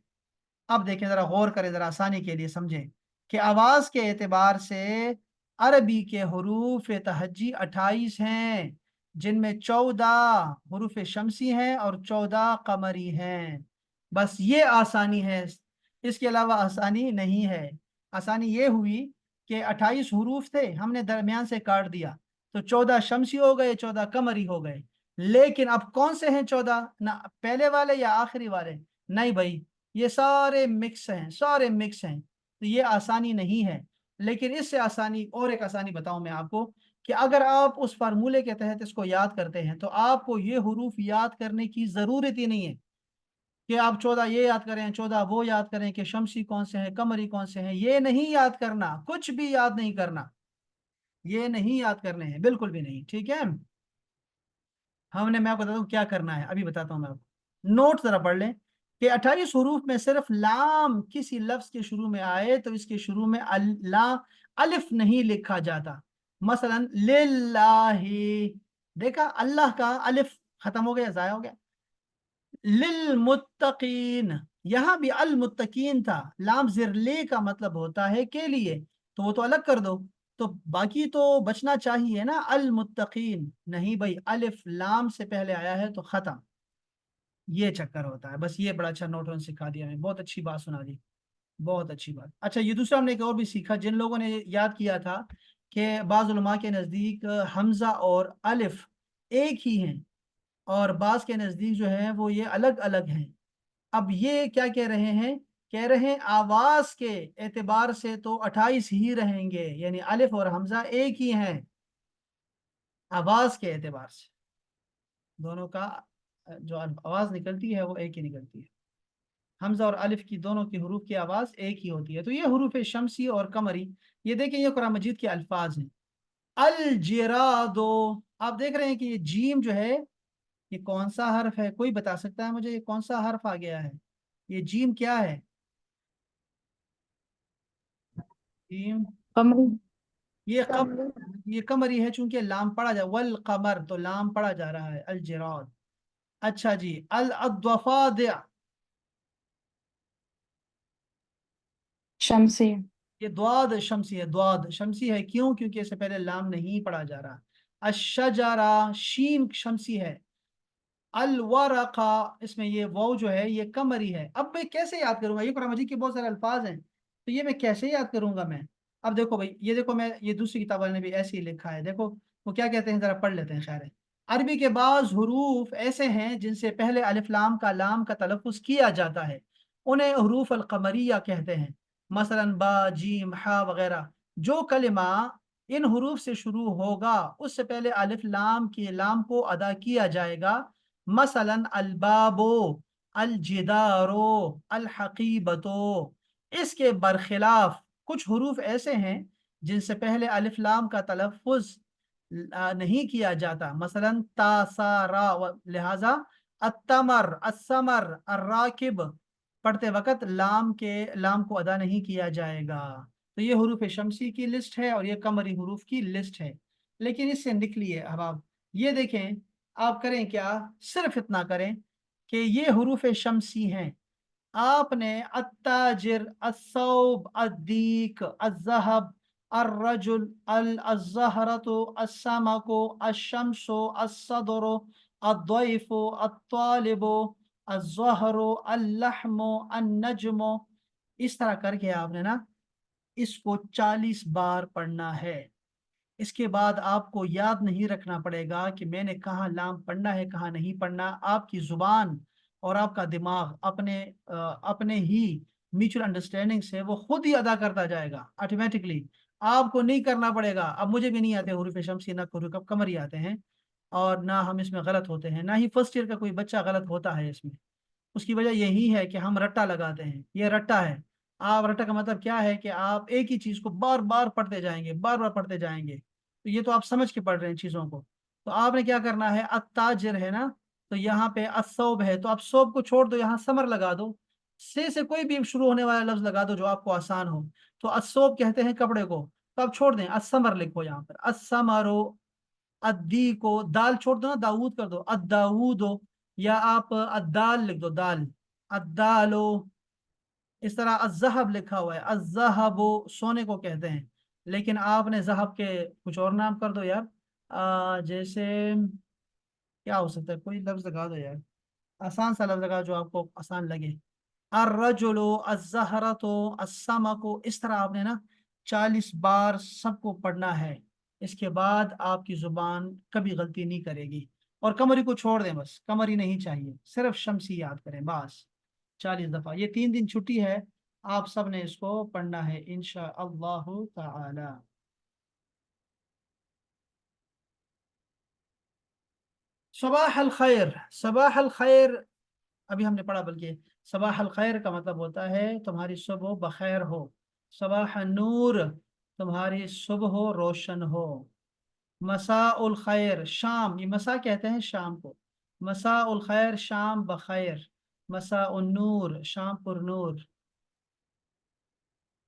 अब देखें, जरा गौर करें, जरा आसानी के लिए समझें कि आवाज के एतबार से अरबी के हरूफ तहज्जी 28 हैं, जिनमें 14 हरूफ शमसी हैं और 14 कमरी हैं। बस ये आसानी है, इसके अलावा आसानी नहीं है। आसानी ये हुई कि 28 हरूफ थे, हमने दरमियान से काट दिया तो 14 शमसी हो गए, 14 कमरी हो गए। लेकिन अब कौन से हैं 14, ना पहले वाले या आखिरी वाले? नहीं भाई, ये सारे मिक्स हैं, सारे मिक्स हैं। तो ये आसानी नहीं है। लेकिन इससे आसानी, और एक आसानी बताऊं मैं आपको, कि अगर आप उस फार्मूले के तहत इसको याद करते हैं तो आपको ये हुरूफ याद करने की जरूरत ही नहीं है कि आप 14 ये याद करें, 14 वो याद करें, कि शमसी कौन से हैं, कमरी कौन से हैं। ये नहीं याद करना, कुछ भी याद नहीं करना, ये नहीं याद करने हैं, बिल्कुल भी नहीं, ठीक है। हमने, मैं आपको बताता हूँ क्या करना है, अभी बताता हूँ मैं आपको। नोट जरा पढ़ लें कि 28 हरूफ में सिर्फ लाम किसी लफ्ज के शुरू में आए तो इसके शुरू में अलिफ नहीं लिखा जाता। मसलन लिल्लाही, देखा अल्लाह का अलिफ खत्म हो गया, जाया हो गया। लिल मुत्तकीन, यहां भी अल मुत्तकीन था, लाम जिरले का मतलब होता है के लिए, तो वो तो अलग कर दो, तो बाकी तो बचना चाहिए ना, अल मुत्तकीन। नहीं भाई, अलिफ लाम से पहले आया है तो खत्म। ये चक्कर होता है, बस ये बड़ा अच्छा नोट ऑन सिखा दिया, मैं बहुत अच्छी बात सुना दी, बहुत अच्छी बात। अच्छा, ये दूसरा हमने एक और भी सीखा, जिन लोगों ने याद किया था कि बाज़ उलमा के नज़दीक हमजा और अलिफ एक ही हैं और बाज़ के नज़दीक जो है वो ये अलग अलग हैं। अब ये क्या कह रहे हैं? कह रहे हैं आवाज के एतबार से तो 28 ही रहेंगे, यानी अलिफ और हमजा एक ही हैं आवाज के एतबार से। दोनों का जो आवाज निकलती है वो एक ही निकलती है। हमजा और अलिफ की दोनों की हरूफ की आवाज एक ही होती है। तो ये हरूफ शमसी और कमरी, ये देखें, ये कुरान मजीद के अल्फाज हैं। अल जिरादो, आप देख रहे हैं कि ये जीम जो है, ये कौन सा हर्फ है? कोई बता सकता है मुझे ये कौन सा हर्फ आ गया है? ये जीम क्या है? जीम, कमर। ये ये कमरी है, चूंकि लाम पढ़ा जा, वल कमर तो लाम पढ़ा जा रहा है, अल जिराद। अच्छा जी, अल अद्वफाद, शमसी। ये द्वाद शमसी है, द्वाद शमसी है, क्यों? क्योंकि इससे पहले लाम नहीं पढ़ा जा रहा। अशजरा, शीन शमसी है। अल वरका, इसमें ये वाव जो है ये कमरी है। अब मैं कैसे याद करूंगा? ये कुरान मजीद के बहुत सारे अल्फाज हैं, तो ये मैं कैसे याद करूंगा मैं? अब देखो भाई, ये देखो, मैं ये दूसरी किताब वाले ने भी ऐसे ही लिखा है, देखो वो क्या कहते हैं, जरा पढ़ लेते हैं। खैर है, अरबी के बाज हरूफ ऐसे हैं जिनसे पहले अलिफ लाम का लाम का तलफ़ुज़ किया जाता है, उन्हें हरूफ अल कमरिया कहते हैं। मसलन बा, जीम, हा वगैरह। जो कलिमा इन हरूफ से शुरू होगा उससे पहले अलिफ लाम के लाम को अदा किया जाएगा। मसलन अलबाबो, अलजिदारो, अलहकीबतो। इसके बरखिलाफ कुछ हरूफ ऐसे हैं जिनसे पहले अलिफ लाम का तलफ़ुज़ नहीं किया जाता, मसलन ता, सा, रा, लिहाजा अत्तमर, अस्समर, अर्राकिब पढ़ते वक्त लाम को अदा नहीं किया जाएगा। तो ये हरूफ शमसी की लिस्ट है और ये कमरी हरूफ की लिस्ट है। लेकिन इससे निकलिए अब आप ये देखें, आप करें क्या? सिर्फ इतना करें कि ये हरूफ शमसी हैं। आपने अत्ताजिर, अस्सौब, अद्दीक, अज़्ज़हब, अर्रजुल, अज़्ज़हरतु, अस्समकु, अश्शम्सु, अस्सदरु, अद्दैफु, अत्तालिबु, अज़्ज़हरु, अल्लहमु, अन्नज्मु, इस तरह करके आपने ना इसको 40 बार पढ़ना है। इसके बाद आपको याद नहीं रखना पड़ेगा कि मैंने कहाँ लाम पढ़ना है कहाँ नहीं पढ़ना। आपकी जुबान और आपका दिमाग अपने ही म्यूचुअल अंडरस्टैंडिंग से वो खुद ही अदा करता जाएगा ऑटोमेटिकली। आपको नहीं करना पड़ेगा। अब मुझे भी नहीं आते हुरूफ शमसी, ना हुरूफ कमरी आते हैं, और ना हम इसमें गलत होते हैं, ना ही फर्स्ट ईयर का कोई बच्चा गलत होता है इसमें। उसकी वजह यही है कि हम रट्टा लगाते हैं, ये रट्टा है। आप रट्टा का मतलब क्या है कि आप एक ही चीज को बार बार पढ़ते जाएंगे, बार बार पढ़ते जाएंगे। तो ये तो आप समझ के पढ़ रहे हैं चीजों को। तो आपने क्या करना है, अत्ताजिर है ना, तो यहाँ पे असौब है, तो आप सौब को छोड़ दो, यहाँ समर लगा दो। से कोई भी शुरू होने वाला लफ्ज लगा दो जो आपको आसान हो। तो असौब कहते हैं कपड़े को, तो आप छोड़ दें, असमर लिखो यहाँ पर, असमरो। अद्दी को दाल छोड़ दो ना, दाऊद कर दो, अदाऊदो। या आप अद्दाल लिख दो, दाल, अद्दालो। इस तरह अजहब लिखा हुआ है, अजहबो सोने को कहते हैं, लेकिन आपने जहब के कुछ और नाम कर दो यार। जैसे क्या हो सकता है, कोई लफ्ज लगा दो यार, आसान सा लफ्ज लगा जो आपको आसान लगे। अर्रजुलो, अज़्ज़हरतो, अस्समको, इस तरह आपने ना 40 बार सबको पढ़ना है। इसके बाद आपकी जुबान कभी गलती नहीं करेगी। और कमरी को छोड़ दें, बस कमरी नहीं चाहिए, सिर्फ शमसी याद करें बस। 40 दफा, ये 3 दिन छुट्टी है, आप सब ने इसको पढ़ना है इंशा अल्लाह ताला। सबाह अल खैर, सबाह अल खैर अभी हमने पढ़ा, बल्कि सबाह अल खैर का मतलब होता है तुम्हारी सुबह बखैर हो। सबाह नूर, तुम्हारी सुबह हो रोशन हो। मसा उल खैर, शाम, ये मसा कहते हैं शाम को। मसा उल खैर, शाम बखैर। मसा उन नूर, शाम पर नूर।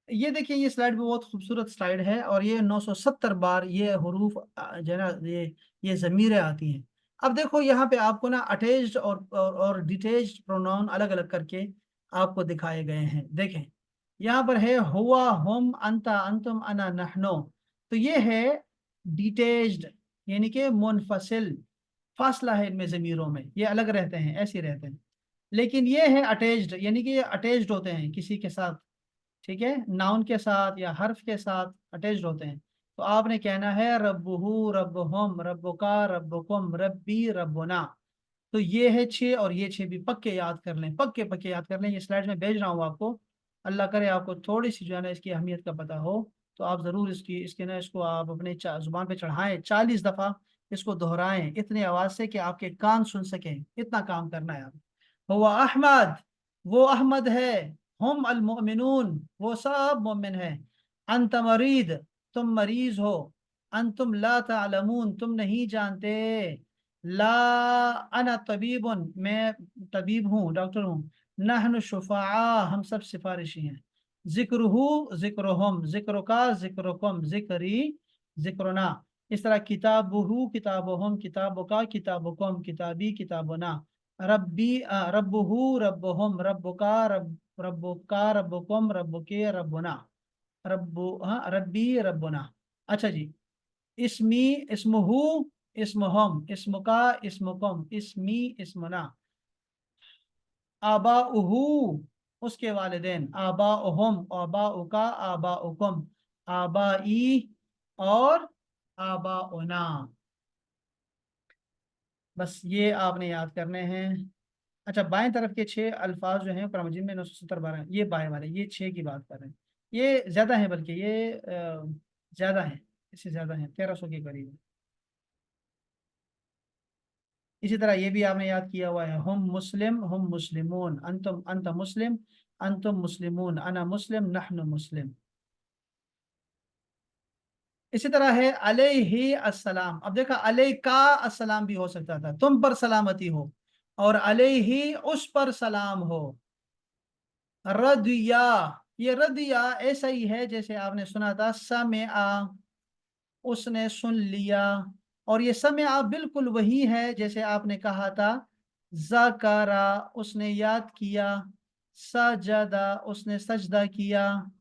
ये देखिए, ये स्लाइड भी बहुत खूबसूरत स्लाइड है, और ये 970 बार ये हरूफ जो है ना, ये ज़मीरें आती हैं। अब देखो यहाँ पे आपको ना अटैच्ड और डिटैच्ड प्रोनाउन अलग अलग करके आपको दिखाए गए हैं। देखें, यहाँ पर है हुआ, हुम, अंता, अंतुम, अना, नहनो। तो ये है डिटैच्ड, यानी कि मुनफसिल, फासला है इनमें, ज़मीरों में ये अलग रहते हैं, ऐसे रहते हैं। लेकिन ये है अटैच्ड, यानी कि ये अटैच्ड होते हैं किसी के साथ, ठीक है, नाउन के साथ या हर्फ के साथ अटैच्ड होते हैं। तो आपने कहना है रब्बुहु, रब्बुहुम, रब्बुका, रब्बुकुम, रब्बी, रब्बुना। तो ये है 6, और ये 6 भी पक्के याद कर लें, पक्के पक्के याद कर लें। ये स्लाइड में भेज रहा हूँ आपको। अल्लाह करे आपको थोड़ी सी जो है ना इसकी अहमियत का पता हो, तो आप ज़रूर इसके ना इसको आप अपने जुबान पे चढ़ाएं, 40 दफ़ा इसको दोहराएं इतनी आवाज़ से कि आपके कान सुन सकें। इतना काम करना है आप। हुआ अहमद, वो अहमद है। हम अल मोमिनून, वो सब मोमिन है। अंत मरीद, तुम मरीज हो। अंतुम ला तालमून, तुम नहीं जानते। ला अना तबीबुन, मैं तबीब हूँ, डॉक्टर हूँ। नहनु शुफाआ, हम सब सिफारिशी हैं। जिक्रुहु जिक्रुहुम, जिक्रुका जिक्रुकुम, जिक्री जिक्रुना। इस तरह किताबुहु किताबुहुम, किताबुका किताबुकुम, किताबी किताबुना। रब्बी रब्बुहु रब्बुहुम, रब्बुका रब्बुका रब्बुकुम, रब्बुके रब्बुना। रब्बु हाँ रब्बी रब्बुना। अच्छा जी। इसमी इसमुहु इसमुहुम, इसमुका इसमुकुम, इसमी इसमुना। आबाउहु उसके वालिदैन, आबाउहुम आबाउका आबाउकुम, आबाई और आबाउना। बस ये आपने याद करने हैं। अच्छा, बाएं तरफ के 6 अल्फाज जो हैं कुरान मजीद में 970 12, ये बाएं वाले, ये 6 की बात कर रहे हैं। ये ज्यादा है, बल्कि ये ज्यादा है, इससे ज्यादा है, 1300 के करीब है। इसी तरह ये भी आपने याद किया हुआ है, हम मुस्लिम हम मुस्लिमून, अंतुम अंत मुस्लिम अंतुम मुस्लिमून, अना मुस्लिम नहनु मुस्लिम। इसी तरह है अलैहि अस्सलाम। अब देखा, अलैहि का अस्सलाम भी हो सकता था, तुम पर सलामती हो, और अलैहि उस पर सलाम हो। रदिया, ये रदिया ऐसा ही है जैसे आपने सुना था समिआ, उसने सुन लिया। और ये समिआ बिल्कुल वही है जैसे आपने कहा था ज़करा, उसने याद किया, सजदा उसने सजदा किया।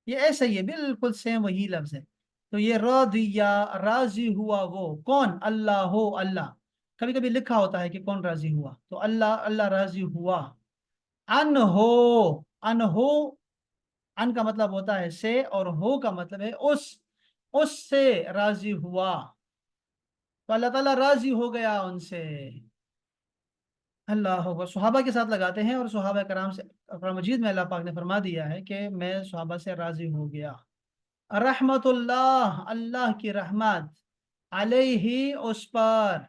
ये ऐसा ही है, बिल्कुल सेम वही लफ्ज है। तो ये रदिया, राजी हुआ वो कौन, अल्लाह हो अल्लाह। कभी कभी लिखा होता है कि कौन राजी हुआ, तो अल्लाह अल्लाह राजी हुआ। अन हो, अन हो, अन का मतलब होता है से, और हो का मतलब है उससे राजी हुआ। तो अल्लाह ताला राजी हो गया उनसे। अल्लाह अकबर। सुहाबा के साथ लगाते हैं, और सुहाबा कराम से कुरान मजीद में अल्लाह पाक ने फरमा दिया है कि मैं सुहाबा से राजी हो गया। रहमतुल्लाह, अल्लाह की रहमत, अलैहि उस पर,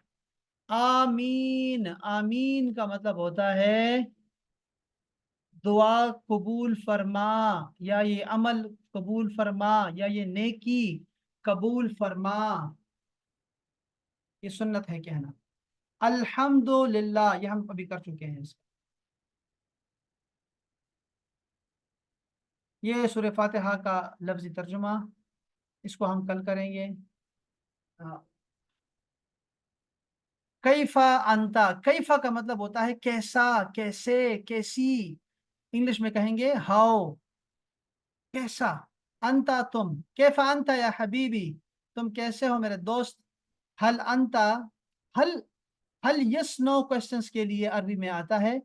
आमीन, आमीन का मतलब होता है दुआ कबूल फरमा, या ये अमल कबूल फरमा, या ये नेकी कबूल फरमा। ये सुन्नत है कहना। अल्हम्दुलिल्लाह, ये हम अभी कर चुके हैं इसका। ये सूरह फातिहा का लफ्जी तर्जुमा, इसको हम कल करेंगे। कैफा अंता, कैफा का मतलब होता है कैसा, कैसे, कैसी। इंग्लिश में कहेंगे हाउ, कैसा। अंता तुम, कैफा अंता या हबीबी, तुम कैसे हो मेरे दोस्त। हल अंता, हल, हल यस नो क्वेश्चंस के लिए अरबी में आता है,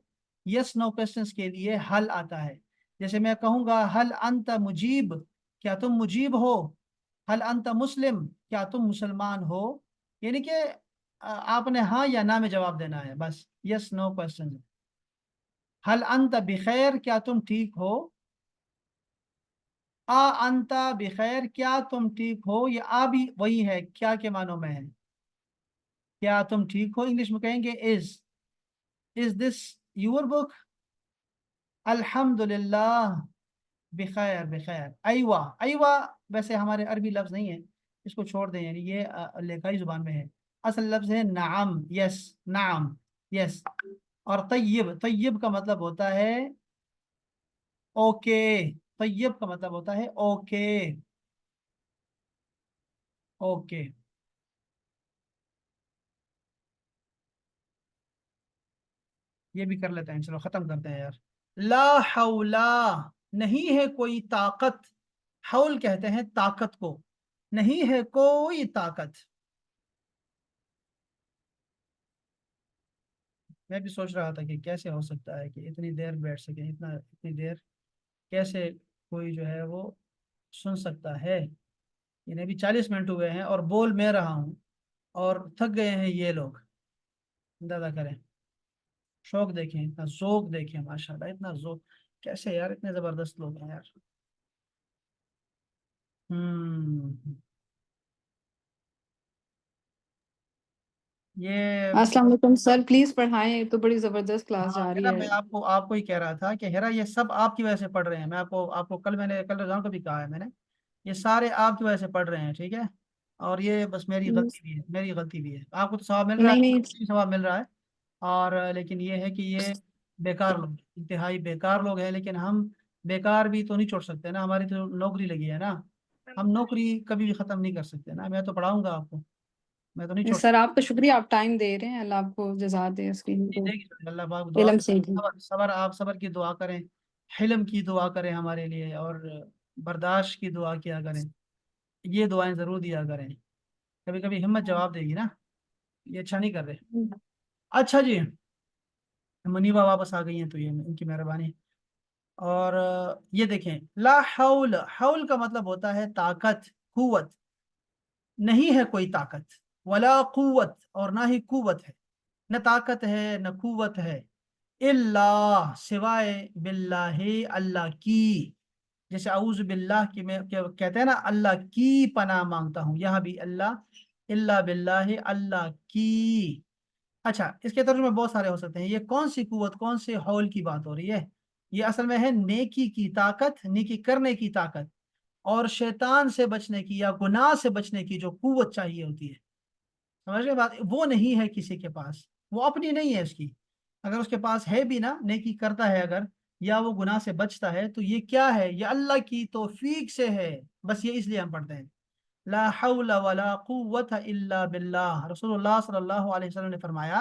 यस नो क्वेश्चंस के लिए हल आता है। जैसे मैं कहूंगा हल अंता मुजीब, क्या तुम मुजीब हो। हल अंता मुस्लिम, क्या तुम मुसलमान हो। यानी कि आपने हाँ या ना में जवाब देना है, बस यस नो क्वेश्चन। हल अंता बिखैर, क्या तुम ठीक हो। आ अंता बिखैर, क्या तुम ठीक हो। ये आ भी वही है, क्या के मानों में है, क्या तुम ठीक हो। इंग्लिश में कहेंगे इज दिस योर बुक। अल्हम्दुलिल्लाह बिखैर बिखैर। अयवा, अयवा वैसे हमारे अरबी लफ्ज नहीं है, इसको छोड़ दें, यानी ये लेकाई जुबान में है। असल लफ्ज है नाम, यस, नाम, यस। और तय्यब, तय्यब का मतलब होता है ओके, तय्यब का मतलब होता है ओके, ओके। ये भी कर लेते हैं, चलो खत्म करते हैं यार। ला हौला, नहीं है कोई ताकत। हौल कहते हैं ताकत को, नहीं है कोई ताकत। मैं भी सोच रहा था कि कैसे हो सकता है कि इतनी देर बैठ सके, इतनी देर कैसे कोई जो है वो सुन सकता है। इन्हें भी 40 मिनट हुए हैं और बोल मैं रहा हूँ, और थक गए हैं ये लोग। दादा करें, शौक देखें, इतना जोक देखें, माशाल्लाह इतना जोक। कैसे यार, इतने जबरदस्त लोग हैं यार। हम्म। ये अस्सलाम वालेकुम सर, प्लीज पढ़ाएं, ये तो बड़ी जबरदस्त क्लास हाँ जा रही हेरा, है। मैं आपको आपको ही कह रहा था कि हेरा, ये सब आपकी वजह से पढ़ रहे हैं। मैं आपको आपको कल, मैंने कल रजान को भी कहा है मैंने, ये सारे आपकी वजह से पढ़ रहे हैं, ठीक है। और ये बस मेरी हम्म, गलती भी है, मेरी गलती भी है। आपको तो सवाब मिल रहा नहीं है, नहीं। मुझे भी सवाब मिल रहा है। और लेकिन ये है कि ये बेकार लोग, इंतहाई बेकार लोग हैं, लेकिन हम बेकार भी तो नहीं छोड़ सकते ना, हमारी तो नौकरी लगी है ना, हम नौकरी कभी भी ख़त्म नहीं कर सकते ना। मैं तो पढ़ाऊंगा आपको, मैं तो नहीं छोड़ सर सकता। आपका शुक्रिया, आप टाइम दे रहे हैं, अल्लाह आपको जज़ा दे इसके लिए, तो देगी अल्लाह पाक, दुआ इल्म करें। से भी। सबर सबर, आप सबर की दुआ करें, हिल्म की दुआ करें हमारे लिए, और बर्दाश्त की दुआ किया करें। ये दुआएं ज़रूर दिया करें, कभी कभी हिम्मत जवाब देगी ना। ये अच्छा नहीं कर रहे। अच्छा जी, मुनीबा वापस आ गई हैं, तो ये इनकी मेहरबानी। और ये देखें, ला हौल, हौल का मतलब होता है ताकत, कुव्वत। नहीं है कोई ताकत, वला कुव्वत, और ना ही कुव्वत है, न ताकत है न कुव्वत है, इल्ला, सिवाय, बिल्लाहि, अल्लाह की। जैसे औज़ु बिल्लाह की में कहते हैं ना, अल्लाह की पनाह मांगता हूँ, यहाँ भी अल्लाह, इल्ला बिल्लाहि, अल्लाह की। अच्छा, इसके तर्जुमे बहुत सारे हो सकते हैं। ये कौन सी कुव्वत, कौन से हौल की बात हो रही है? ये असल में है नेकी की ताकत, नेकी करने की ताकत, और शैतान से बचने की या गुनाह से बचने की जो कुव्वत चाहिए होती है। समझ गए बात? वो नहीं है किसी के पास, वो अपनी नहीं है उसकी। अगर उसके पास है भी ना, नेकी करता है अगर, या वो गुनाह से बचता है, तो ये क्या है? ये अल्लाह की तौफीक से है। बस ये इसलिए हम पढ़ते हैं, ला हौला वला कुव्वत इल्ला बिल्लाह। रसूलुल्लाह सल्लल्लाहु अलैहि वसल्लम ने फरमाया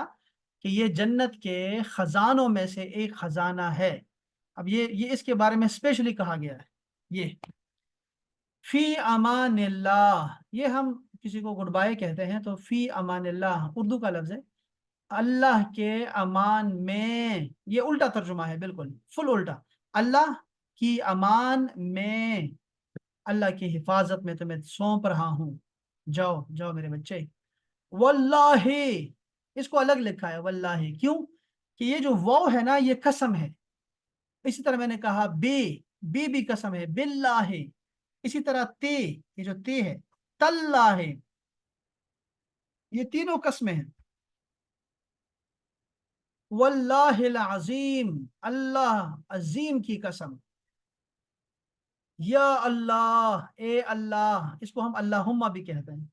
कि ये जन्नत के खजानों में से एक खजाना है। अब ये इसके बारे में स्पेशली कहा गया है। ये फी अमानिल्लाह, ये हम किसी को गुड बाय कहते हैं तो फी अमानिल्लाह उर्दू का लफ्ज है, अल्लाह के अमान में। ये उल्टा तर्जुमा है, बिल्कुल फुल उल्टा। अल्लाह की अमान में, अल्लाह की हिफाजत में तुम्हें सौंप रहा हूँ। जाओ जाओ मेरे बच्चे। वल्लाहि, इसको अलग लिखा है वल्लाहि, क्यों? कि ये जो वाव है ना, ये कसम है। इसी तरह मैंने कहा बे भी कसम है, बिल्लाहि। इसी तरह ते, ये जो ते है, तल्लाहि, ये तीनों कसमें हैं। वल्लाहिल अजीम, अल्लाह अजीम की कसम। या अल्लाह, ए अल्लाह, इसको हम अल्लाहुम्मा भी कहते हैं।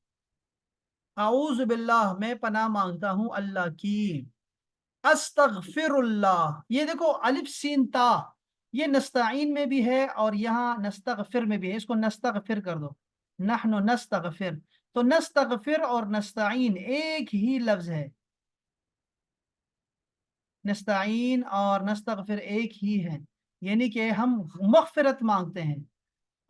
आऊज़ बिल्लाह, मैं पनाह मांगता हूँ अल्लाह की। अस्तगफिरुल्लाह, ये देखो अलिफ सीन ता, ये नस्ताइन में भी है और यहाँ नस्तगफिर में भी है। इसको नस्तगफिर कर दो, नहनु नस्तगफिर। तो नस्तगफिर और नस्ताइन एक ही लफ्ज है, नस्ताइन और नस्तगफिर एक ही है। यानी कि हम मगफिरत मांगते हैं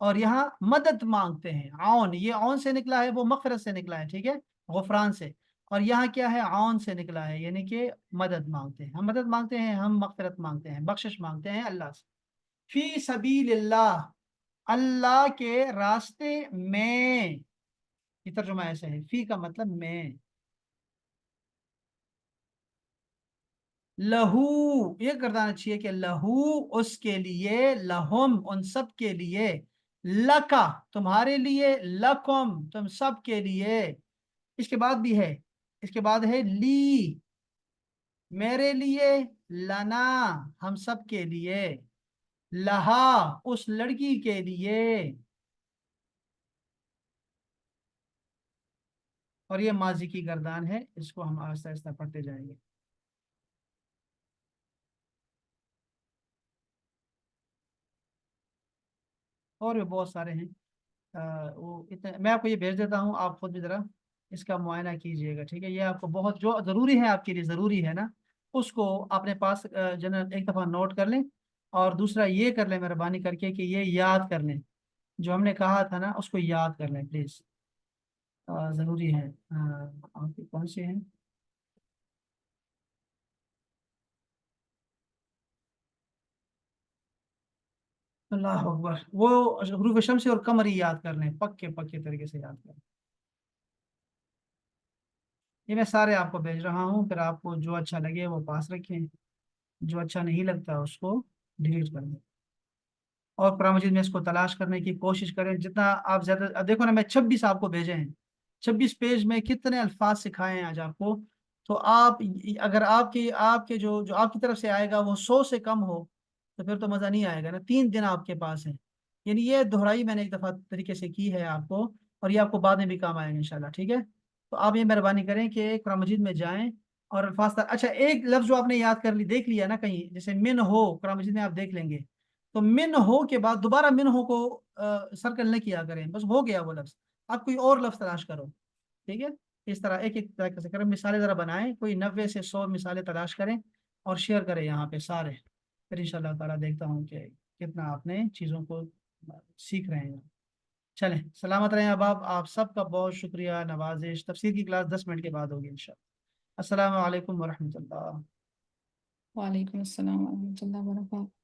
और यहाँ मदद मांगते हैं। आउन, ये आउन से निकला है, वो मगफिरत से निकला है, ठीक है, गुफरान से। और यहाँ क्या है? आउन से निकला है, यानी कि मदद मांगते हैं, हम मदद मांगते हैं, हम मगफिरत मांगते हैं, बख्शिश मांगते हैं अल्लाह से। फी सबीलिल्लाह, अल्लाह के रास्ते में। ये तर्जुमा ऐसे है, फी का मतलब में। लहू, ये गर्दाना चाहिए कि लहू, उसके लिए, लहुम, उन सब के लिए, लका, तुम्हारे लिए, लकुम, तुम सब के लिए। इसके बाद भी है, इसके बाद है ली, मेरे लिए, लना, हम सब के लिए, लहा, उस लड़की के लिए। और ये माजी की गर्दान है, इसको हम आहिस्ता आहिस्ता पढ़ते जाएंगे। और भी बहुत सारे हैं। वो इतने मैं आपको ये भेज देता हूँ, आप खुद भी ज़रा इसका मुआयना कीजिएगा, ठीक है? ये आपको बहुत जो ज़रूरी है, आपके लिए ज़रूरी है ना, उसको अपने पास जनरल एक दफ़ा नोट कर लें। और दूसरा ये कर लें मेहरबानी करके कि ये याद कर लें, जो हमने कहा था ना उसको याद कर लें प्लीज़, ज़रूरी है। आपके कौन से हैं? अल्लाह अकबर, वो हरूफ शम्स और कमर ही याद कर लें, पक्के पक्के तरीके से याद कर लें। ये मैं सारे आपको भेज रहा हूँ, फिर आपको जो अच्छा लगे वो पास रखें, जो अच्छा नहीं लगता उसको डिलीट कर दें। और कुरान मजीद में इसको तलाश करने की कोशिश करें जितना आप ज्यादा। अब देखो ना, मैं 26 आपको भेजे हैं, 26 पेज में कितने अल्फाज सिखाए हैं आज आपको। तो आप, अगर आपके आपके जो जो आपकी तरफ से आएगा वो 100 से कम हो, तो फिर तो मज़ा नहीं आएगा ना। 3 दिन आपके पास है, यानी ये दोहराई मैंने एक दफ़ा तरीके से की है आपको, और ये आपको बाद में भी काम आएगा इंशाल्लाह, ठीक है? तो आप ये मेहरबानी करें कि कुरान मजीद में जाएं और अल्फाज अच्छा, एक लफ्ज़ जो आपने याद कर ली, देख लिया ना कहीं, जैसे मिन हो, कुरान मजीद में आप देख लेंगे, تو من ہو کے بعد دوبارہ من ہو کو سرکل نہ کیا کریں، بس ہو گیا وہ لفظ، آپ کوئی اور لفظ تلاش کرو، ٹھیک ہے؟ اس طرح ایک ایک طریقے سے کریں، مثالیں ذرا بنائیں، کوئی 90 سے 100 مثالیں تلاش کریں اور شیئر کریں یہاں پہ سارے، پھر انشاءاللہ تعالیٰ دیکھتا ہوں کہ کتنا آپ نے چیزوں کو سیکھ رہے ہیں۔ چلیں سلامت رہیں احباب، آپ سب کا بہت شکریہ، نوازش۔ تفسیر کی کلاس 10 منٹ کے بعد ہوگی انشاءاللہ۔ السلام علیکم ورحمۃ اللہ۔ وعلیکم السلام ورحمۃ اللہ وبرکاتہ۔